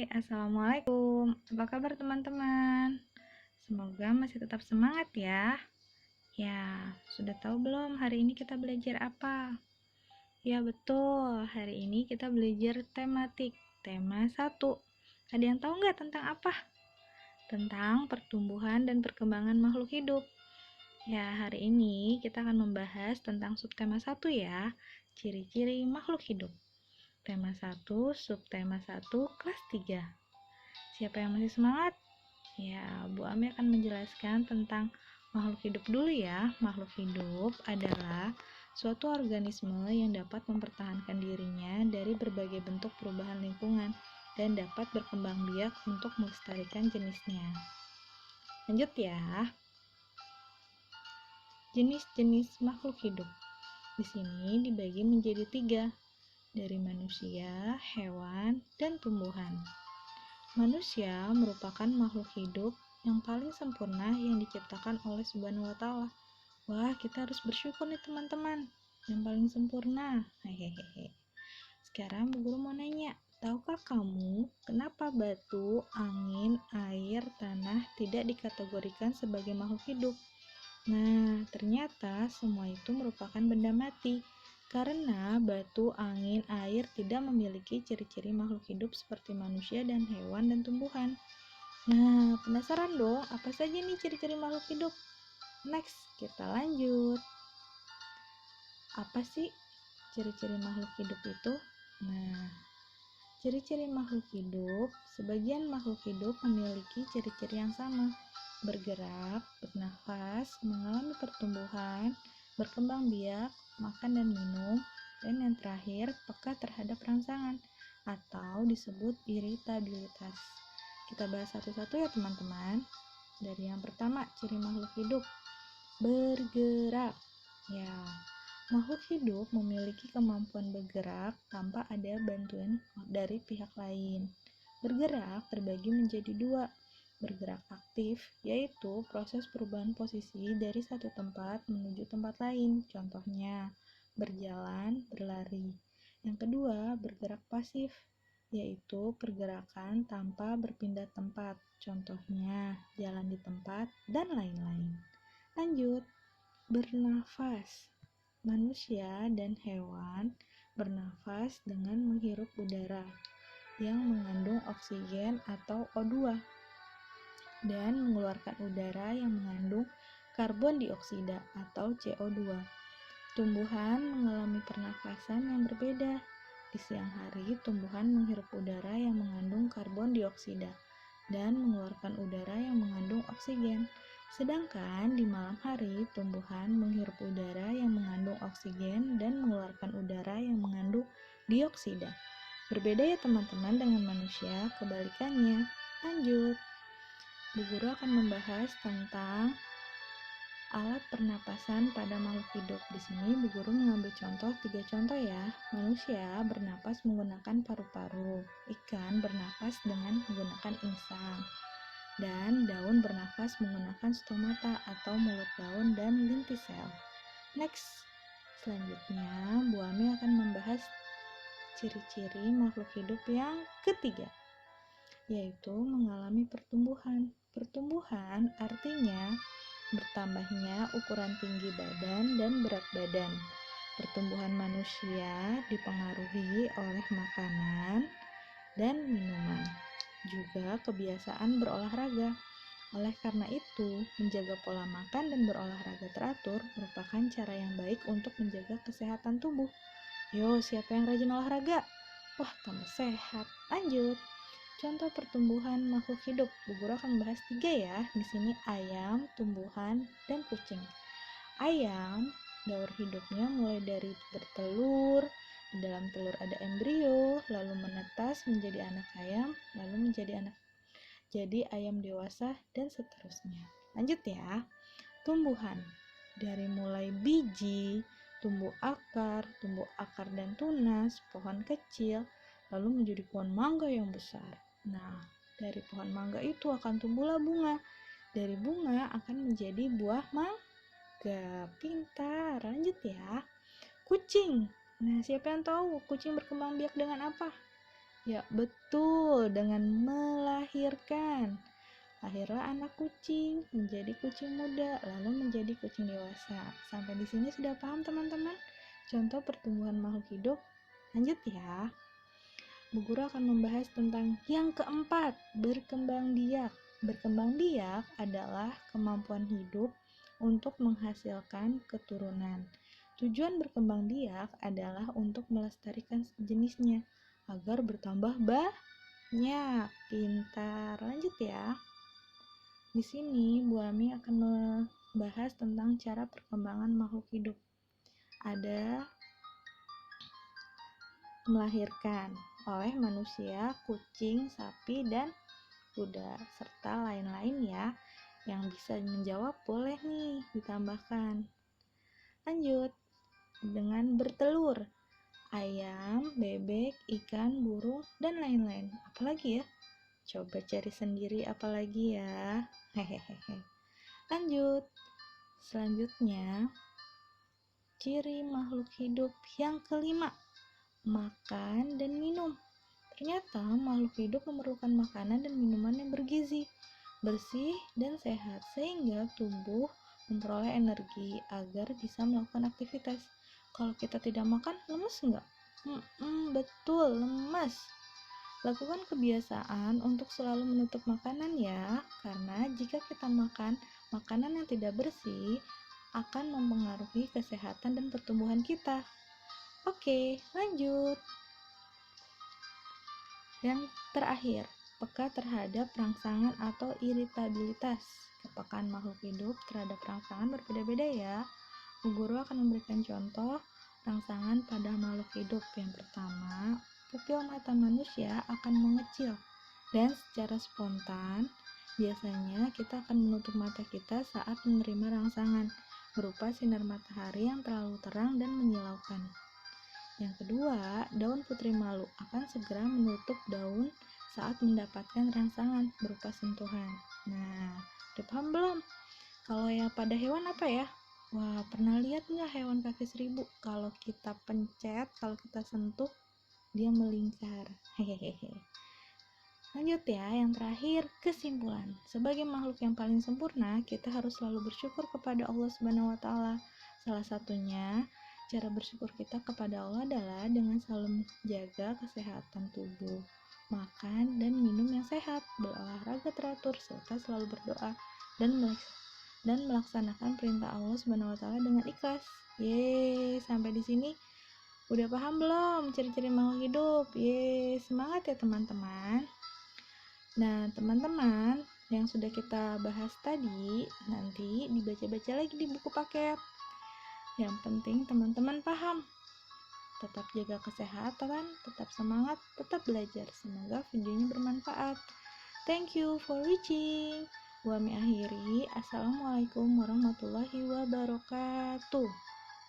Assalamualaikum. Apa kabar teman-teman? Semoga masih tetap semangat ya. Ya, sudah tahu belum hari ini kita belajar apa? Ya betul, hari ini kita belajar tematik, tema 1. Ada yang tahu nggak tentang apa? Tentang pertumbuhan dan perkembangan makhluk hidup. Ya, hari ini kita akan membahas tentang subtema 1 ya, ciri-ciri makhluk hidup. Tema 1, subtema 1, kelas 3. Siapa yang masih semangat? Ya, Bu Ami akan menjelaskan tentang makhluk hidup dulu ya. Makhluk hidup adalah suatu organisme yang dapat mempertahankan dirinya dari berbagai bentuk perubahan lingkungan dan dapat berkembang biak untuk melestarikan jenisnya. Lanjut ya. Jenis-jenis makhluk hidup di sini dibagi menjadi 3, dari manusia, hewan, dan tumbuhan. Manusia merupakan makhluk hidup yang paling sempurna yang diciptakan oleh Subhanahu wa Ta'ala. Wah, kita harus bersyukur nih teman-teman, yang paling sempurna. Hehehe. Sekarang Bu Guru mau nanya, tahukah kamu kenapa batu, angin, air, tanah tidak dikategorikan sebagai makhluk hidup? Nah, ternyata semua itu merupakan benda mati. Karena batu, angin, air tidak memiliki ciri-ciri makhluk hidup seperti manusia dan hewan dan tumbuhan. Nah, penasaran dong, apa saja nih ciri-ciri makhluk hidup? Next, kita lanjut. Apa sih ciri-ciri makhluk hidup itu? Nah, ciri-ciri makhluk hidup, sebagian makhluk hidup memiliki ciri-ciri yang sama. Bergerak, bernafas, mengalami pertumbuhan, berkembang biak, makan dan minum, dan yang terakhir peka terhadap rangsangan atau disebut iritabilitas. Kita bahas satu-satu ya teman-teman. Dari yang pertama, ciri makhluk hidup, bergerak. Ya, makhluk hidup memiliki kemampuan bergerak tanpa ada bantuan dari pihak lain. Bergerak terbagi menjadi 2. Bergerak aktif, yaitu proses perubahan posisi dari satu tempat menuju tempat lain, contohnya berjalan, berlari. Yang kedua, bergerak pasif, yaitu pergerakan tanpa berpindah tempat, contohnya jalan di tempat, dan lain-lain. Lanjut, bernafas. Manusia dan hewan bernafas dengan menghirup udara yang mengandung oksigen atau O2 dan mengeluarkan udara yang mengandung karbon dioksida atau CO2. Tumbuhan mengalami pernafasan yang berbeda. Di siang hari, tumbuhan menghirup udara yang mengandung karbon dioksida dan mengeluarkan udara yang mengandung oksigen. Sedangkan di malam hari, tumbuhan menghirup udara yang mengandung oksigen dan mengeluarkan udara yang mengandung dioksida. Berbeda ya teman-teman dengan manusia, kebalikannya. Lanjut. Bu Guru akan membahas tentang alat pernapasan pada makhluk hidup. Di sini Bu Guru mengambil 3 contoh ya. Manusia bernapas menggunakan paru-paru, ikan bernapas dengan menggunakan insang, dan daun bernapas menggunakan stomata atau mulut daun dan lintisel. Next, selanjutnya Bu Ami akan membahas ciri-ciri makhluk hidup yang ketiga, yaitu mengalami pertumbuhan. Pertumbuhan artinya bertambahnya ukuran tinggi badan dan berat badan. Pertumbuhan manusia dipengaruhi oleh makanan dan minuman, juga kebiasaan berolahraga. Oleh karena itu, menjaga pola makan dan berolahraga teratur merupakan cara yang baik untuk menjaga kesehatan tubuh. Yo, siapa yang rajin olahraga? Wah, tambah sehat. Lanjut. Contoh pertumbuhan makhluk hidup. Bu Guru akan membahas 3 ya. Di sini ayam, tumbuhan, dan kucing. Ayam, daur hidupnya mulai dari bertelur, di dalam telur ada embrio, lalu menetas menjadi anak ayam, lalu jadi ayam dewasa, dan seterusnya. Lanjut ya. Tumbuhan, dari mulai biji, tumbuh akar dan tunas, pohon kecil, lalu menjadi pohon mangga yang besar. Nah, dari pohon mangga itu akan tumbuhlah bunga. Dari bunga akan menjadi buah mangga. Pintar. Lanjut ya. Kucing. Nah, siapa yang tahu kucing berkembang biak dengan apa? Ya, betul, dengan melahirkan. Lahirlah anak kucing, menjadi kucing muda, lalu menjadi kucing dewasa. Sampai di sini sudah paham teman-teman? Contoh pertumbuhan makhluk hidup. Lanjut ya. Bu Guru akan membahas tentang yang keempat, berkembang biak. Berkembang biak adalah kemampuan hidup untuk menghasilkan keturunan. Tujuan berkembang biak adalah untuk melestarikan jenisnya agar bertambah banyak. Pintar. Lanjut ya. Di sini Bu Ami akan membahas tentang cara perkembangan makhluk hidup. Ada melahirkan oleh manusia, kucing, sapi, dan kuda, serta lain-lain ya. Yang bisa menjawab boleh nih ditambahkan. Lanjut, dengan bertelur. Ayam, bebek, ikan, burung, dan lain-lain. Apalagi ya? Coba cari sendiri apalagi ya. Hehehe. Lanjut. Selanjutnya, ciri makhluk hidup yang kelima, makan dan minum. Ternyata makhluk hidup memerlukan makanan dan minuman yang bergizi, bersih, dan sehat sehingga tubuh memperoleh energi agar bisa melakukan aktivitas. Kalau kita tidak makan, lemes nggak? Betul, lemas. Lakukan kebiasaan untuk selalu menutup makanan ya, karena jika kita makan makanan yang tidak bersih, akan mempengaruhi kesehatan dan pertumbuhan kita. Oke, lanjut. Yang terakhir, peka terhadap rangsangan atau iritabilitas. Kepekaan makhluk hidup terhadap rangsangan berbeda-beda ya. Bu Guru akan memberikan contoh rangsangan pada makhluk hidup. Yang pertama, pupil mata manusia akan mengecil dan secara spontan biasanya kita akan menutup mata kita saat menerima rangsangan berupa sinar matahari yang terlalu terang dan menyilaukan. Yang kedua, daun putri malu akan segera menutup daun saat mendapatkan rangsangan berupa sentuhan. Nah, udah paham belum? Kalau yang pada hewan apa ya? Wah, pernah lihat nggak hewan kaki seribu? Kalau kita pencet, kalau kita sentuh, dia melingkar. Hehehe. Lanjut ya, yang terakhir, kesimpulan. Sebagai makhluk yang paling sempurna, kita harus selalu bersyukur kepada Allah Subhanahu wa Ta'ala. Salah satunya, cara bersyukur kita kepada Allah adalah dengan selalu menjaga kesehatan tubuh, makan dan minum yang sehat, berolahraga teratur, serta selalu berdoa dan melaksanakan perintah Allah Subhanahu wa Ta'ala dengan ikhlas. Yeay, sampai di sini udah paham belum ciri-ciri makhluk hidup? Yeay, semangat ya teman-teman. Nah, teman-teman, yang sudah kita bahas tadi nanti dibaca-baca lagi di buku paket. Yang penting teman-teman paham. Tetap jaga kesehatan, tetap semangat, tetap belajar. Semoga videonya bermanfaat. Thank you for watching. Wami akhiri. Assalamualaikum warahmatullahi wabarakatuh.